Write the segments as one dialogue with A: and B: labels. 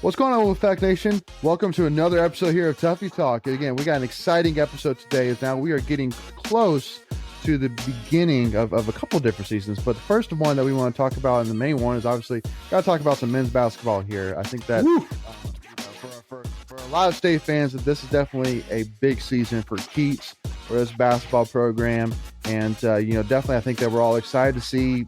A: What's going on, Wolfpack Nation? Welcome to another episode here of Tuffy Talk. Again, we got an exciting episode today. As now we are getting close to the beginning of a couple of different seasons. But the first one that we want to talk about, and the main one, is obviously got to talk about some men's basketball here. I think that for a lot of state fans, that this is definitely a big season for Keats, for this basketball program. And, definitely I think that we're all excited to see,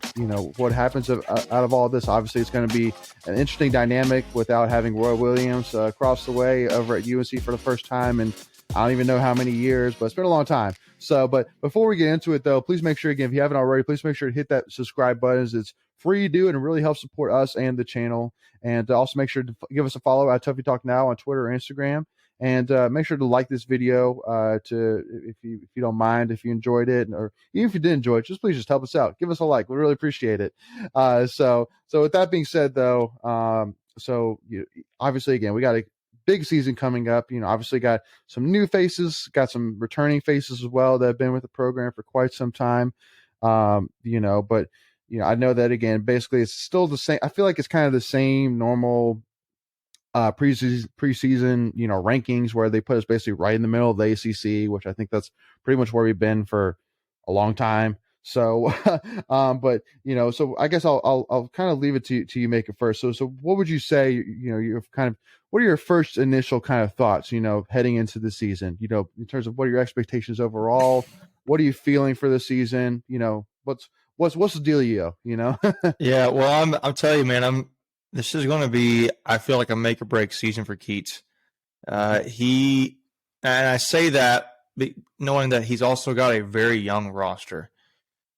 A: what happens out of all of this. Obviously, it's going to be an interesting dynamic without having Roy Williams across the way over at UNC for the first time. And I don't even know how many years, but it's been a long time. So, but before we get into it, though, please make sure, again, if you haven't already, please make sure to hit that subscribe button. It's free to do, and it really helps support us and the channel. And also make sure to give us a follow at Tuffy Talk Now on Twitter or Instagram. And make sure to like this video if you don't mind, if you enjoyed it, or even if you didn't enjoy it, please just help us out. Give us a like. We really appreciate it. So with that being said, though, obviously, again, we got a big season coming up. Obviously got some new faces, got some returning faces as well that have been with the program for quite some time. But I know that, again, basically it's still the same. I feel like it's kind of the same normal preseason rankings where they put us basically right in the middle of the ACC, which I think that's pretty much where we've been for a long time. So, so I guess I'll kind of leave it to you make it first. So what would you say, you're what are your first initial kind of thoughts, heading into the season, in terms of what are your expectations overall? What are you feeling for the season? What's the dealio,
B: Yeah, well, I'm telling you, man, this is going to be, I feel like, a make or break season for Keats. And I say that knowing that he's also got a very young roster.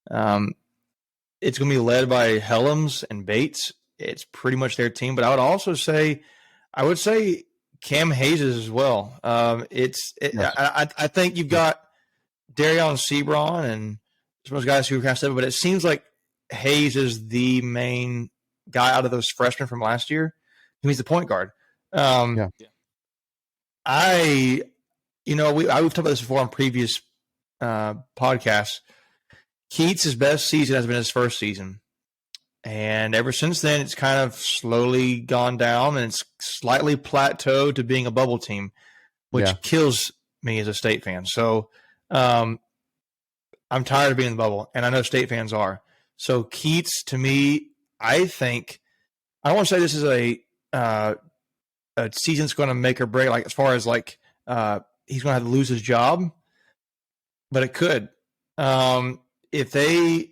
B: It's going to be led by Helms and Bates. It's pretty much their team, but I would say Cam Hayes as well. I think you've got Darion Sebron and some of those guys who have stepped, but it seems like Hayes is the main guy out of those freshmen from last year. He's the point guard. We've talked about this before on previous podcasts. Keats' best season has been his first season. And ever since then, it's kind of slowly gone down, and it's slightly plateaued to being a bubble team, which kills me as a state fan. So I'm tired of being in the bubble, and I know state fans are. So Keats, to me, I think, I don't want to say this is a season's going to make or break, like as far as like he's going to have to lose his job, but it could. You have to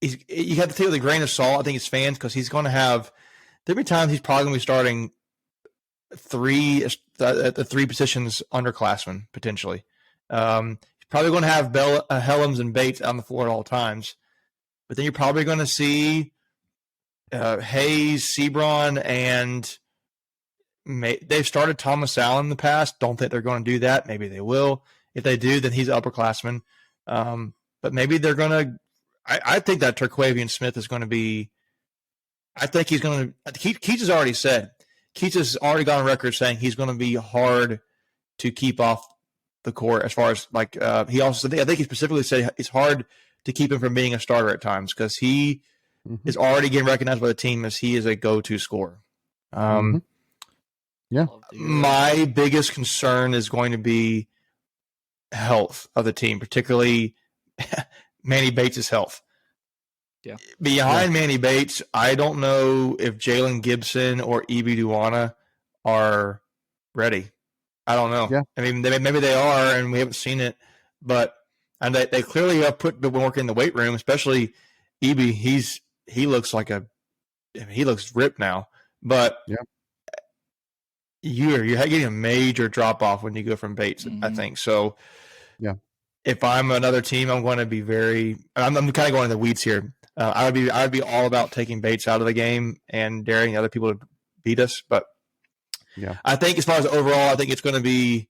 B: take it with a grain of salt, I think, as fans, because he's going to have, there'll be times he's probably going to be starting the three positions underclassmen, potentially. He's probably going to have Helms and Bates on the floor at all times. But then you're probably going to see Hayes, Sebron, and they've started Thomas Allen in the past. Don't think they're going to do that. Maybe they will. If they do, then he's an upperclassman. But maybe they're going to – I think that Terquavian Smith is going to be – I think he's going to – Keats has already said – Keats has already gone on record saying he's going to be hard to keep off the court as far as like he also – I think he specifically said it's hard to keep him from being a starter at times because he – is already getting recognized by the team as he is a go-to scorer. My biggest concern is going to be health of the team, particularly Manny Bates' health. Yeah. Behind Manny Bates, I don't know if Jalen Gibson or Ibi Duana are ready. I don't know. Yeah. I mean, maybe they are, and we haven't seen it, but and they clearly have been working in the weight room, especially Ibi. He looks he looks ripped now, but you're getting a major drop off when you go from Bates, I think. So, if I'm another team, I'm going to be I'm kind of going in the weeds here. I would be all about taking Bates out of the game and daring other people to beat us. But I think as far as overall, I think it's going to be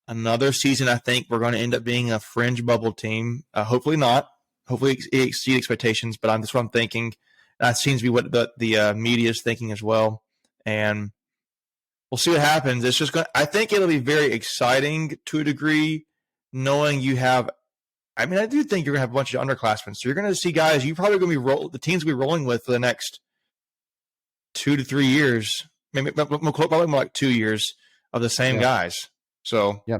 B: another season. I think we're going to end up being a fringe bubble team. Hopefully not. Hopefully exceed expectations, but that's what I'm thinking. That seems to be what the media is thinking as well. And we'll see what happens. It's just I think it'll be very exciting to a degree, knowing you have. I mean, I do think you're going to have a bunch of underclassmen. So you're going to see guys you're probably going to be the teams will be rolling with for the next 2 to 3 years, maybe probably more like 2 years of the same
A: Yeah.
B: guys. So
A: Yeah.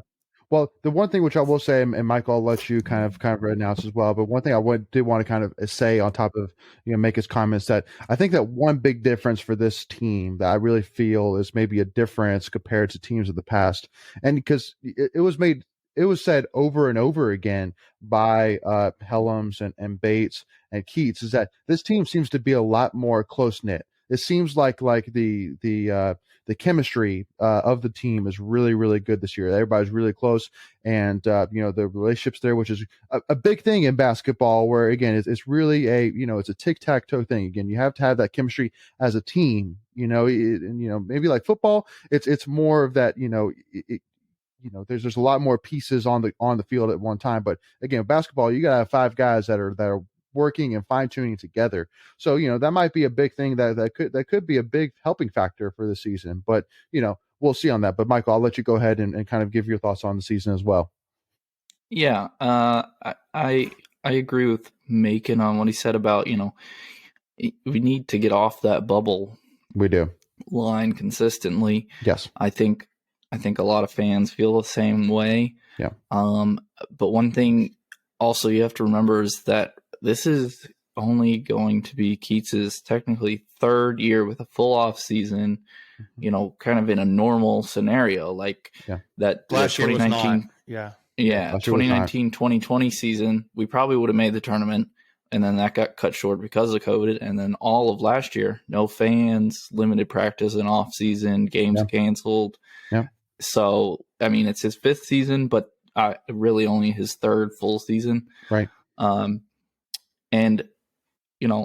A: Well, the one thing which I will say, and Michael, I'll let you kind of announce as well. But one thing did want to kind of say on top of make his comments, that I think that one big difference for this team that I really feel is maybe a difference compared to teams of the past, and because it was said over and over again by Helms and Bates and Keats, is that this team seems to be a lot more close knit. It seems like the chemistry of the team is really, really good this year. Everybody's really close, and the relationships there, which is a big thing in basketball, where again it's really it's a tic-tac-toe thing. Again, you have to have that chemistry as a team. Maybe like football, it's more of that. There's a lot more pieces on the field at one time. But again, basketball, you gotta have 5 guys that are working and fine tuning together. So that might be a big thing that could be a big helping factor for the season. But we'll see on that. But Michael, I'll let you go ahead and kind of give your thoughts on the season as well.
C: Yeah, I agree with Macon on what he said about we need to get off that bubble.
A: We do
C: line consistently.
A: Yes,
C: I think a lot of fans feel the same way.
A: Yeah.
C: But one thing also you have to remember is that this is only going to be Keats's technically 3rd year with a full off season, kind of in a normal scenario like that.
B: Last year
C: 2019,
B: yeah.
C: 2019-2020 season, we probably would have made the tournament, and then that got cut short because of COVID. And then all of last year, no fans, limited practice and off season, games canceled.
A: Yeah.
C: So, I mean, it's his 5th season, but really only his 3rd full season.
A: Right.
C: And,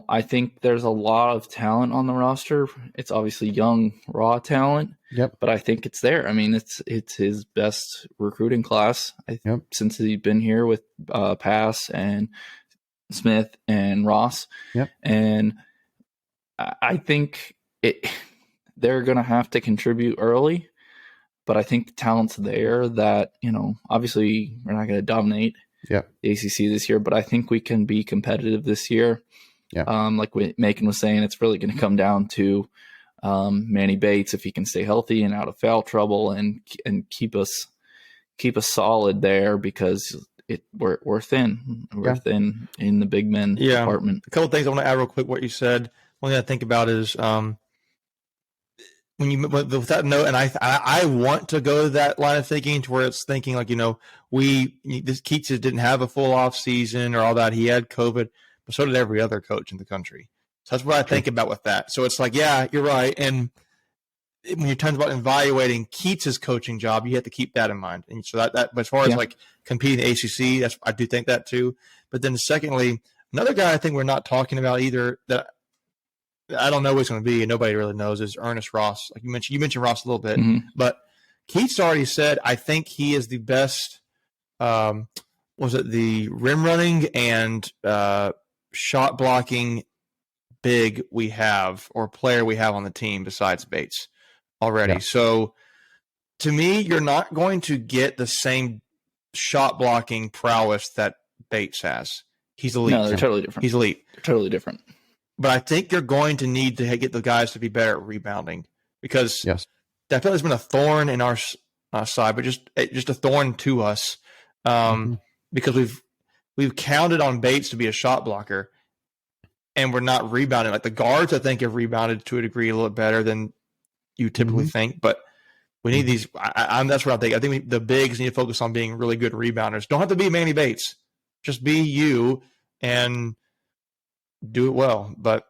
C: I think there's a lot of talent on the roster. It's obviously young, raw talent.
A: Yep.
C: But I think it's there. I mean, it's his best recruiting class since he's been here with Pass and Smith and Ross.
A: Yep.
C: And I think they're going to have to contribute early. But I think the talent's there that, obviously we're not going to dominate the ACC this year, but I think we can be competitive this year.
A: Yeah.
C: Like Macon was saying, it's really going to come down to Manny Bates, if he can stay healthy and out of foul trouble and keep us solid there, because we're thin. We're thin in the big men department.
B: A couple of things I want to add real quick. What you said, one thing I think about is when you with that note, and I want to go to that line of thinking to where it's thinking like this Keats didn't have a full off season or all that. He had COVID, but so did every other coach in the country. So that's what I think about with that. So it's like, yeah, you're right. And when you're talking about evaluating Keats' coaching job, you have to keep that in mind. And so that but as far as like competing in the ACC, I do think that too. But then secondly, another guy I think we're not talking about either that I don't know what he's going to be, and nobody really knows, is Ernest Ross. Like you mentioned Ross a little bit, but Keats already said, I think he is the best, the rim running and shot blocking big we have, or player we have on the team besides Bates already. Yeah. So to me, you're not going to get the same shot blocking prowess that Bates has. He's elite.
C: No, they're totally different.
B: He's elite.
C: They're totally different.
B: But I think you're going to need to get the guys to be better at rebounding, because that has been a thorn in our side, but just a thorn to us, because we've counted on Bates to be a shot blocker, and we're not rebounding. Like the guards, I think, have rebounded to a degree a little bit better than you typically think, but we need these. That's what I think. I think the bigs need to focus on being really good rebounders. Don't have to be Manny Bates. Just be you and do it well. But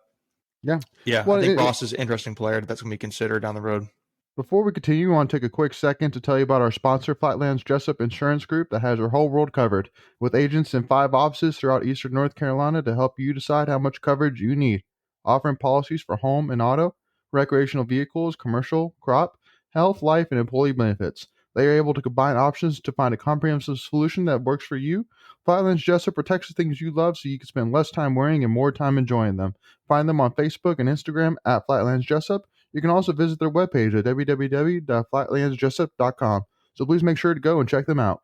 B: well, I think Ross is an interesting player that's going to be considered down the road.
A: Before we continue, I want to take a quick second to tell you about our sponsor, Flatlands Jessup Insurance Group, that has your whole world covered, with agents in 5 offices throughout eastern North Carolina to help you decide how much coverage you need, offering policies for home and auto, recreational vehicles, commercial, crop, health, life, and employee benefits. They are able to combine options to find a comprehensive solution that works for you. Flatlands Jessup protects the things you love so you can spend less time worrying and more time enjoying them. Find them on Facebook and Instagram at Flatlands Jessup. You can also visit their webpage at www.flatlandsjessup.com. So please make sure to go and check them out.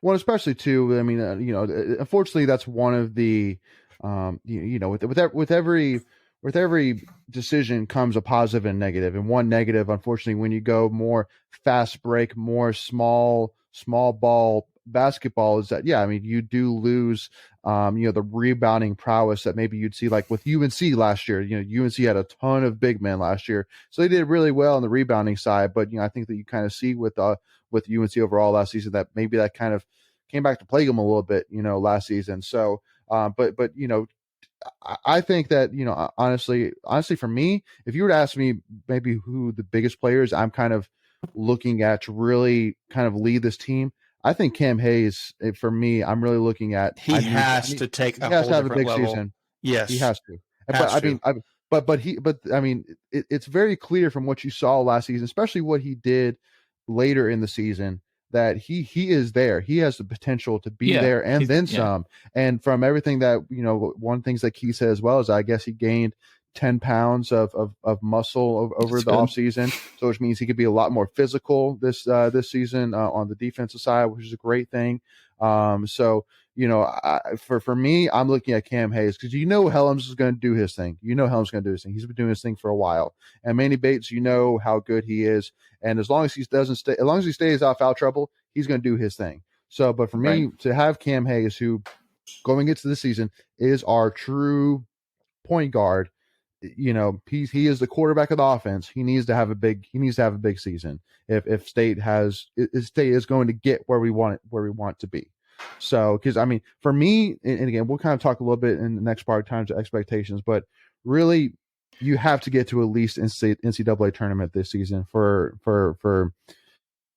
A: Well, especially too, I mean, unfortunately, that's one of the, with decision comes a positive and negative. And one negative, unfortunately, when you go more fast break, more small ball basketball, is that you do lose the rebounding prowess that maybe you'd see like with UNC last year. UNC had a ton of big men last year, so they did really well on the rebounding side. But I think that you kind of see with UNC overall last season that maybe that kind of came back to plague them a little bit, last season. So, but I think that honestly, for me, if you were to ask me maybe who the biggest players I'm kind of looking at to really kind of lead this team, I think Cam Hayes. For me, I'm really looking at.
B: He has to take a whole different level. Season.
A: Yes, he has to. It's very clear from what you saw last season, especially what he did later in the season, that he is there. He has the potential to be there and then some. And from everything that, one of the things that Keith said as well is I guess he gained 10 pounds of muscle over the off season. So which means he could be a lot more physical this season on the defensive side, which is a great thing. For me, I'm looking at Cam Hayes because Helms is going to do his thing. Helms is going to do his thing. He's been doing his thing for a while. And Manny Bates, how good he is. And as long as he stays out of foul trouble, he's going to do his thing. So, but for me to have Cam Hayes, who going into the season is our true point guard, he is the quarterback of the offense. He needs to have a big season if State is going to get where we want to be. So, because for me, and again, we'll kind of talk a little bit in the next part of times of expectations, but really, you have to get to at least NCAA tournament this season for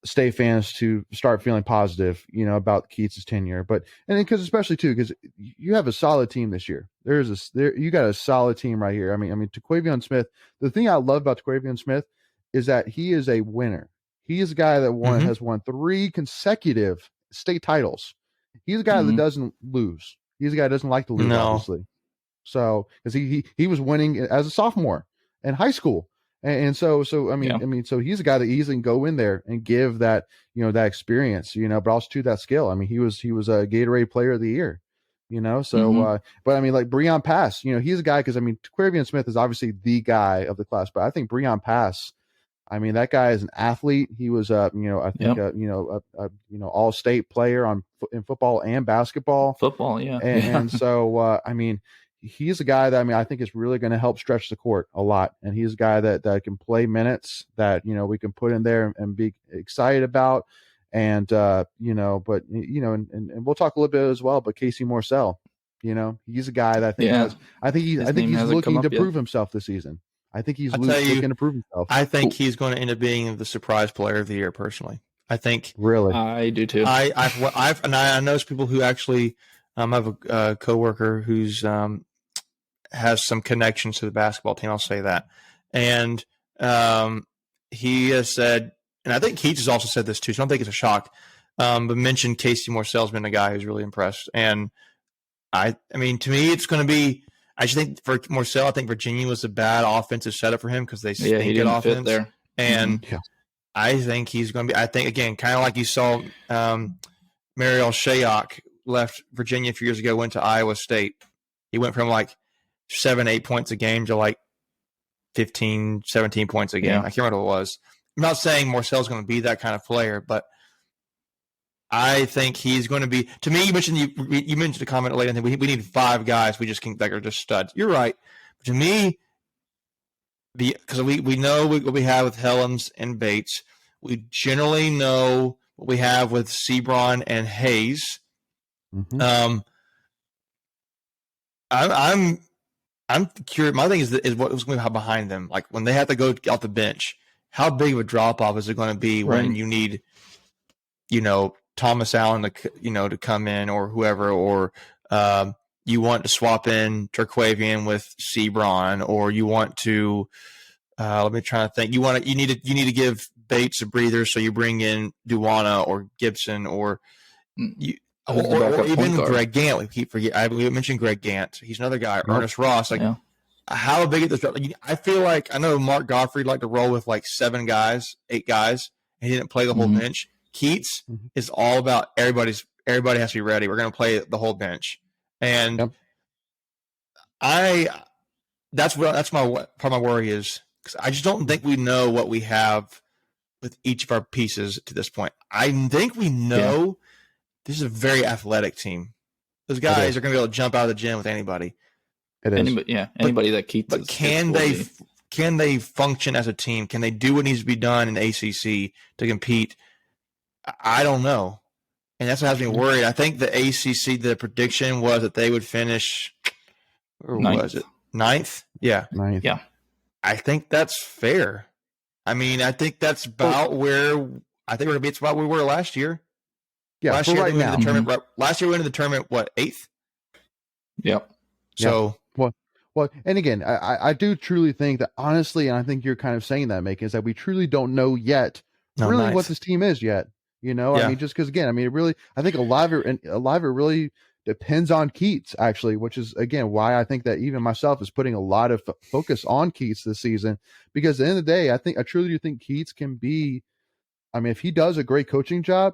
A: State fans to start feeling positive, about Keats' tenure. But because especially too, because you have a solid team this year. You got a solid team right here. TaQuavion Smith. The thing I love about TaQuavion Smith is that he is a winner. He is a guy that has won 3 consecutive state titles. He's a guy that doesn't lose. He's a guy that doesn't like to lose, obviously. So, because he was winning as a sophomore in high school, and so he's a guy that easily can go in there and give that that experience, but also to that skill. He was a Gatorade Player of the Year, So, but like Breon Pass, he's a guy because TaQuavion Smith is obviously the guy of the class, but I think Breon Pass. That guy is an athlete. He was, I think, all-state player in football and basketball.
C: Football, yeah.
A: And so, he's a guy that I think is really going to help stretch the court a lot. And he's a guy that can play minutes that we can put in there and be excited about. And but and we'll talk a little bit as well. But Casey Morcell, he's a guy that I think he's looking to prove himself this season. I think he's looking to prove himself.
B: I think he's going to end up being the surprise player of the year. Personally, I think.
A: Really,
C: I do too.
B: I know people who actually have a coworker who's has some connections to the basketball team. I'll say that, and he has said, and I think Keats has also said this too. So I don't think it's a shock. But mentioned Casey Morcell's been a guy who's really impressed, and to me, it's going to be. I just think for Morcell, I think Virginia was a bad offensive setup for him because they stink at offense there. And I think he's going to be. I think again, kind of like you saw, Mariel Shayok left Virginia a few years ago, went to Iowa State. He went from like 7-8 points a game to like 15, 17 points a game. I can't remember what it was. I'm not saying Morcell's going to be that kind of player, but I think he's going to be. To me, you mentioned a comment later. I think we need 5 guys. We just think that are just studs. You're right. But to me, because we know what we have with Helms and Bates. We generally know what we have with Sebron and Hayes. I'm curious. My thing is what's going to be behind them. Like when they have to go off the bench, how big of a drop off is it going to be when you need, Thomas Allen to come in or whoever, or you want to swap in Terquavian with Sebron, or you want to let me try to think. You need to give Bates a breather, so you bring in Duwana or Gibson or even Greg Gant. We keep forgetting. We mentioned Greg Gant. He's another guy. Ernest Ross. How big is this? I feel like I know Mark Godfrey liked to roll with like 8 guys, and he didn't play the whole bench. Keats is all about everybody has to be ready. We're going to play the whole bench. And that's my part of my worry is because I just don't think we know what we have with each of our pieces to this point. I think we know this is a very athletic team. Those guys are going to be able to jump out of the gym with anybody.
A: It is.
C: Anybody that keeps.
B: But can they function as a team? Can they do what needs to be done in ACC to compete? I don't know. And that's what has me worried. I think the ACC, the prediction was that they would finish, or was it ninth? Yeah.
A: Ninth.
C: Yeah.
B: I think that's fair. I mean, I think that's about where I think we're going to be. It's about where we were last year.
A: Yeah,
B: last year
A: right
B: we
A: now.
B: went to the tournament. Last year we went to the tournament, what, 8th?
C: Yep.
B: So
A: well, and again, I do truly think that honestly, and I think you're kind of saying that, Mike, is that we truly don't know yet what this team is yet. You know, I mean, just because again, I mean, it really, I think a lot of it really depends on Keats, actually, which is again why I think that even myself is putting a lot of focus on Keats this season, because at the end of the day, I truly do think Keats can be. I mean, if he does a great coaching job,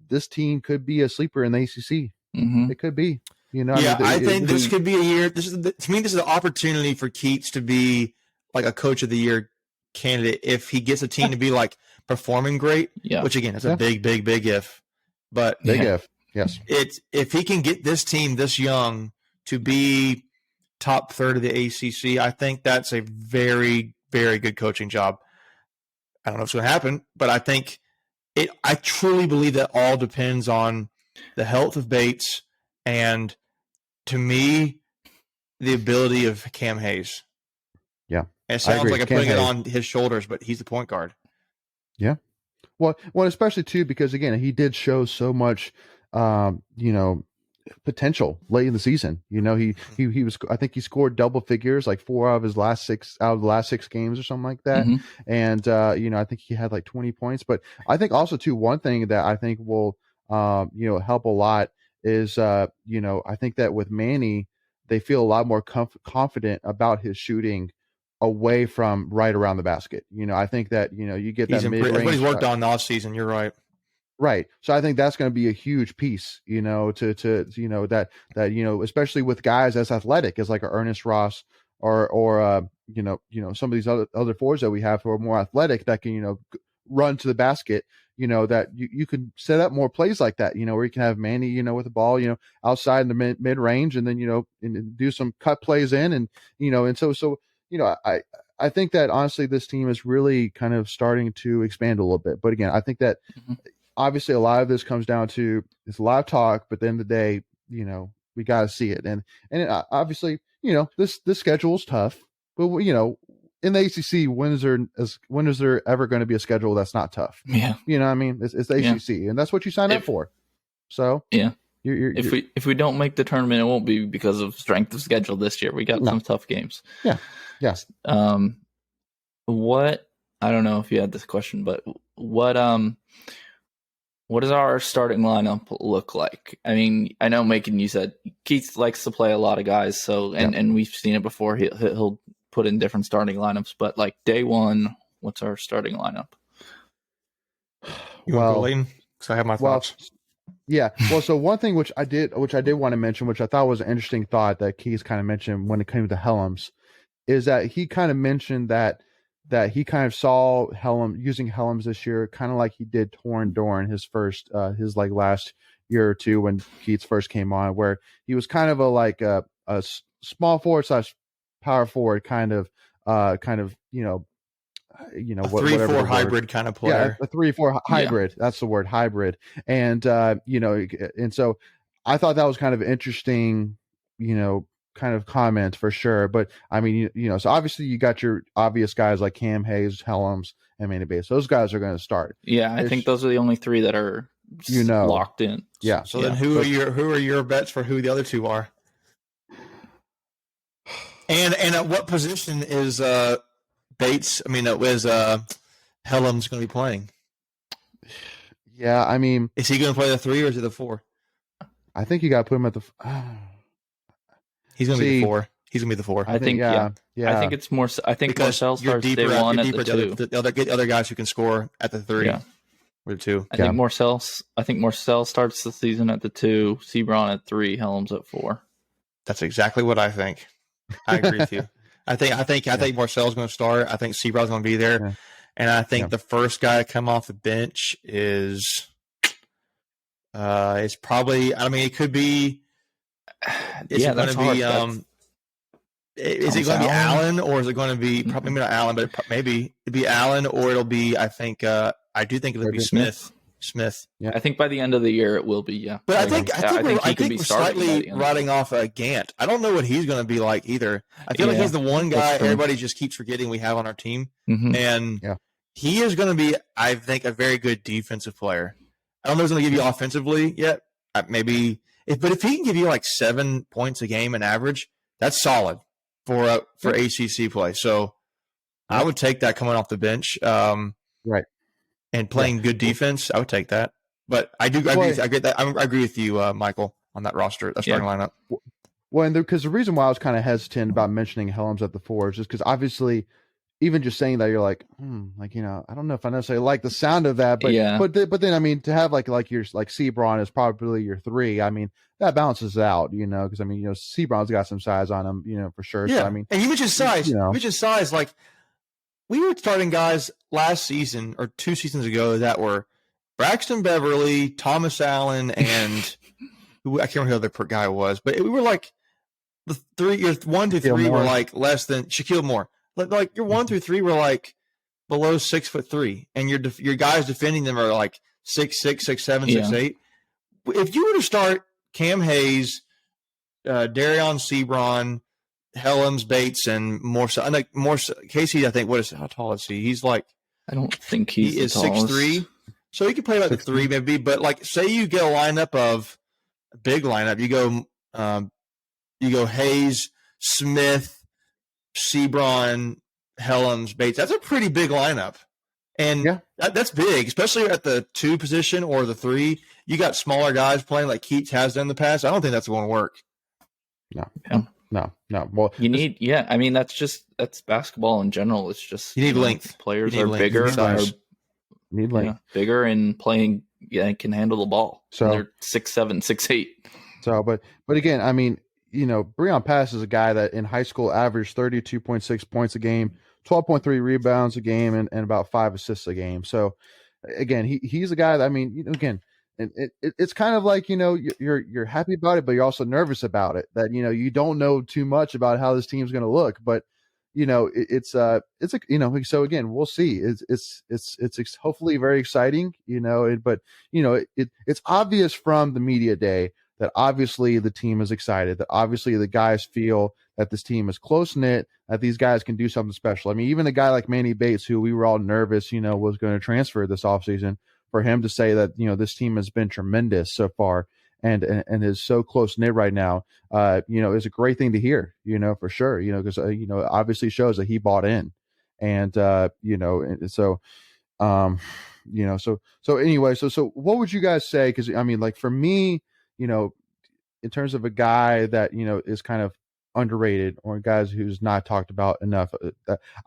A: this team could be a sleeper in the ACC.
C: Mm-hmm.
A: It could be. You know,
B: yeah, I think this could be a year. To me, this is an opportunity for Keats to be like a Coach of the Year candidate if he gets a team to be like performing great.
C: Yeah,
B: which again, it's a big if. But
A: big if. Yes,
B: it's if he can get this team this young to be top third of the ACC, I think that's a very, very good coaching job. I don't know if it's going to happen, but I think I truly believe that all depends on the health of Bates and, to me, the ability of Cam Hayes.
A: Yeah.
B: And it sounds like I'm putting it on his shoulders, but he's the point guard.
A: Yeah. Well, especially too, because again, he did show so much, potential late in the season. You know, he was, I think he scored double figures, like 4 out of the last 6 games or something like that.
C: Mm-hmm.
A: And, I think he had like 20 points, but I think also too, one thing that I think will, help a lot is, I think that with Manny, they feel a lot more confident about his shooting away from right around the basket. I think that, you get that mid-range.
B: That's what he's worked on in the offseason. You're right.
A: Right. So I think that's going to be a huge piece, that especially with guys as athletic as like Ernest Ross or some of these other forwards that we have who are more athletic that can, run to the basket, that you can set up more plays like that, where you can have Manny, with the ball, outside in the mid range and then, and do some cut plays in and so I think that honestly this team is really kind of starting to expand a little bit. But again, I think that obviously a lot of this comes down to it's a lot of talk, but at the end of the day, we got to see it. And obviously, this schedule is tough, but in the ACC, when is there ever going to be a schedule that's not tough?
C: Yeah.
A: I mean, it's the ACC and that's what you signed up for. So
C: yeah, if we don't make the tournament, it won't be because of strength of schedule this year. We got some tough games.
A: Yeah. Yes.
C: What, I don't know if you had this question, but what does our starting lineup look like? I mean, I know Macon, you said Keith likes to play a lot of guys, so and we've seen it before. He'll put in different starting lineups, but like day one, what's our starting lineup?
B: Because I have my thoughts.
A: Yeah. Well, so one thing which I did want to mention, which I thought was an interesting thought that Keith kind of mentioned when it came to Helms, is that he kind of mentioned that he kind of saw using Helms this year, kind of like he did Torin Dorn his first, his like last year or two when Keats first came on, where he was kind of a small forward / power forward kind of,
B: a 3-4 hybrid kind of player.
A: Yeah, a 3-4 hybrid. Yeah. That's the word, hybrid. And and so I thought that was kind of interesting, kind of comment for sure. But I mean, so obviously you got your obvious guys like Cam Hayes, Helms, and Manny Bates. Those guys are going to start.
C: Yeah, I think those are the only 3 that are locked in.
A: Yeah.
B: So then who are your bets for who the other 2 are? And at what position is Bates? I mean, is Helms going to be playing?
A: Yeah, I mean,
B: is he going to play the 3 or is it the 4?
A: I think you got to put him at the.
B: He's going to be the 4. He's going to be the 4.
C: I think. Yeah. I think it's more. I think Marcel starts day 1 at the 2.
B: The other guys who can score at the 3 or the 2.
C: I think Marcel starts the season at the 2. Sebron at 3. Helms at 4.
B: That's exactly what I think. I agree with you. I think Marcel's going to start. I think Seabrod's going to be there, and I think the first guy to come off the bench is probably. I mean, it could be. Is it going to be? Is it going to be Allen, or is it going to be probably not Allen, but maybe it'd be Allen, or it'll be. I think. I do think it'll be Smith.
C: Yeah, I think by the end of the year it will be. Yeah,
B: but I think we're slightly riding off Gant. I don't know what he's going to be like either. I feel like he's the one guy everybody just keeps forgetting we have on our team, and he is going to be, I think, a very good defensive player. I don't know if he's going to give you offensively yet. Maybe, but if he can give you like 7 points a game in average, that's solid for ACC play. So I would take that coming off the bench.
A: Right.
B: And playing good defense, I would take that. But I agree with you, Michael, on that roster, that starting lineup.
A: Well, and because the reason why I was kind of hesitant about mentioning Helms at the 4 is just because obviously, even just saying that, you're like, I don't know if I necessarily like the sound of that, but then I mean, to have like Sebron is probably your 3. I mean, that balances out, because I mean, Sebron's got some size on him, for sure.
B: Yeah,
A: so, I mean,
B: and you mentioned size, like. We were starting guys last season or 2 seasons ago that were Braxton Beverly, Thomas Allen, and I can't remember who the other guy was, but we were like the 1 through 3 were like less than Shaquille Moore. Like your 1 through 3 were like below 6'3", and your guys defending them are like 6'6", 6'7", 6'8". If you were to start Cam Hayes, Darion Sebron, Helms, Bates, and Morse. I think Morse. Casey, I think, how tall is he? He's like,
C: I don't think he is
B: 6'3", so he could play like the 3 maybe. But like, say you get a big lineup. You go Hayes, Smith, Sebron, Helms, Bates. That's a pretty big lineup, and that's big, especially at the 2 position or the 3. You got smaller guys playing like Keats has done in the past. I don't think that's going to work.
A: No. Yeah. No. Well,
C: you need, I mean, that's basketball in general. It's just
B: you need length.
C: Players are bigger,
A: need length,
C: bigger and playing. Yeah, can handle the ball.
A: So
C: they're 6'7", 6'8".
A: So, but again, I mean, Breon Pass is a guy that in high school averaged 32.6 points a game, 12.3 rebounds a game, and about 5 assists a game. So, again, he's a guy that, I mean, again. And it's kind of like, you're happy about it, but you're also nervous about it, that, you don't know too much about how this team's going to look, but it's so again, we'll see. It's hopefully very exciting, but it's obvious from the media day that obviously the team is excited, that obviously the guys feel that this team is close knit, that these guys can do something special. I mean, even a guy like Manny Bates, who we were all nervous, was going to transfer this offseason, for him to say that, this team has been tremendous so far and is so close knit right now, is a great thing to hear, for sure, because, obviously shows that he bought in and, and so, so anyway, so what would you guys say? Cause I mean, like for me, in terms of a guy that, is kind of underrated or guys who's not talked about enough,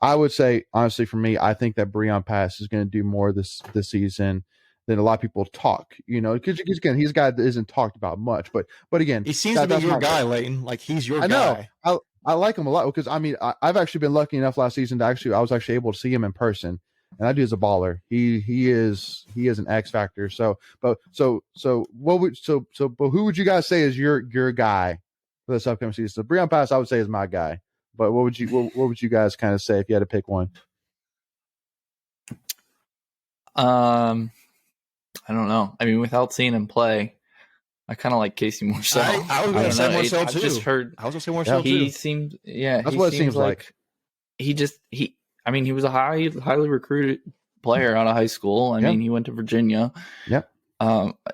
A: I would say, honestly, for me, I think that Breon Pass is going to do more this season than a lot of people talk, because again, he's a guy that isn't talked about much, but again,
B: he seems to be your guy, Leighton. Like he's your guy.
A: I know. I like him a lot because I mean, I've actually been lucky enough last season to I was actually able to see him in person, and that dude's a baller. He is an X factor. So who would you guys say is your guy for this upcoming season? So Breon Pass, I would say, is my guy. But what would you guys kind of say if you had to pick one?
C: I don't know. I mean, without seeing him play, I kind of like Casey Morcell.
B: I was going to say Morcell too.
C: Just heard.
B: I was going to say Morcell too.
C: He seemed,
A: that's what it seems like.
C: I mean, he was a highly recruited player out of high school. I mean, he went to Virginia.
A: Yep.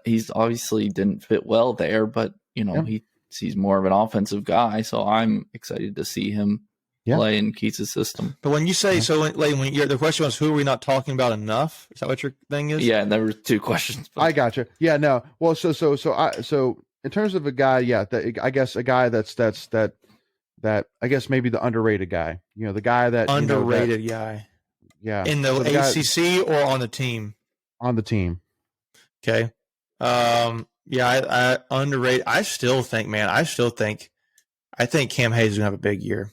C: He's obviously didn't fit well there, but he's more of an offensive guy. So I'm excited to see him play in Keats' system.
B: But when you say the question was, who are we not talking about enough? Is that what your thing is?
C: Yeah, there were 2 questions.
A: I got you. Yeah, no. Well, so in terms of a guy, I guess a guy that I guess maybe the underrated guy. The guy that
B: underrated guy.
A: Yeah.
B: In the ACC or on the team?
A: On the team.
B: Okay. I underrated. I think Cam Hayes is gonna have a big year.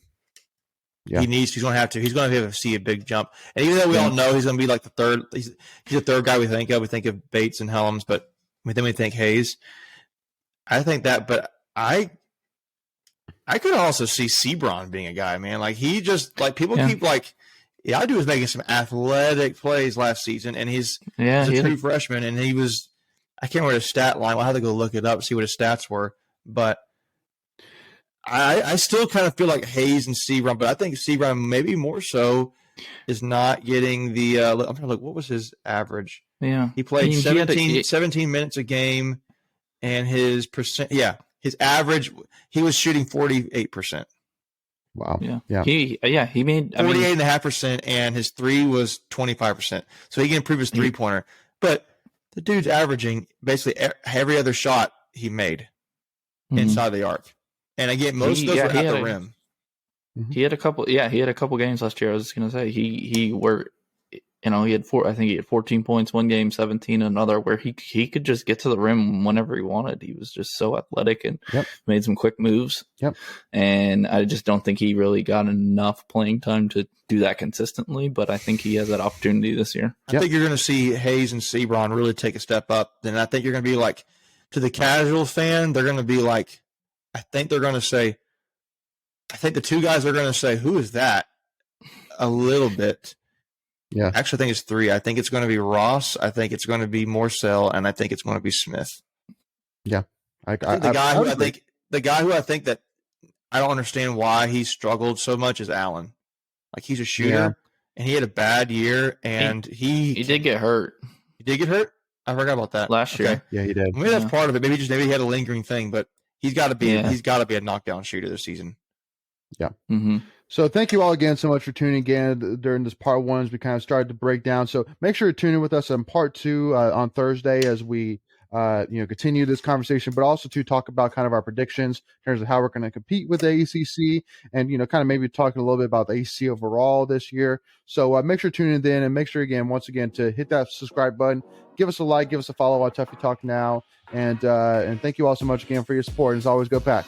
A: Yeah.
B: He's going to have to. He's going to be able to see a big jump. And even though we all know he's going to be like the third, he's the third guy we think of. We think of Bates and Helms, but then we think Hayes. I think that, but I could also see Sebron being a guy, man. Like he just like people keep like, Yadu was making some athletic plays last season, and he's a true freshman, and he was. I can't remember his stat line. We'll have to go look it up, see what his stats were. But I still kind of feel like Hayes and Sebron, but I think Sebron maybe more so is not getting the. I'm trying to look. What was his average?
C: Yeah,
B: he played 17 minutes a game, and his percent. Yeah, his average. He was shooting 48%.
A: Wow.
C: Yeah. He made
B: 48.5%, and his three was 25%. So he can improve his 3-pointer. But the dude's averaging basically every other shot he made inside the arc. And again, most of those were at the rim.
C: He had a couple games last year. I was just gonna say he had 14 points one game, 17 another, where he could just get to the rim whenever he wanted. He was just so athletic and made some quick moves.
A: Yep.
C: And I just don't think he really got enough playing time to do that consistently, but I think he has that opportunity this year.
B: I think you're going to see Hayes and Sebron really take a step up. Then I think you're going to be like, to the casual fan, they're going to be like, I think the two guys are going to say, who is that? A little bit.
A: Yeah.
B: Actually, I think it's 3. I think it's going to be Ross. I think it's going to be Morcell, and I think it's going to be Smith.
A: Yeah.
B: The guy who I think that I don't understand why he struggled so much is Allen. Like he's a shooter, and he had a bad year, and he
C: did get hurt.
B: He did get hurt? I forgot about that.
C: Last year.
A: Yeah, he did.
B: Maybe that's part of it. Maybe he had a lingering thing, but he's got to be a knockdown shooter this season.
A: Yeah.
C: Mm-hmm.
A: So thank you all again so much for tuning in during this part 1 as we kind of started to break down. So make sure to tune in with us on part 2 on Thursday as we continue this conversation, but also to talk about kind of our predictions in terms of how we're going to compete with the ACC and, kind of maybe talking a little bit about the ACC overall this year. So make sure to tune in then, and make sure once again to hit that subscribe button, give us a like, give us a follow on Tuffy Talk Now. And thank you all so much again for your support. And as always, go Pack.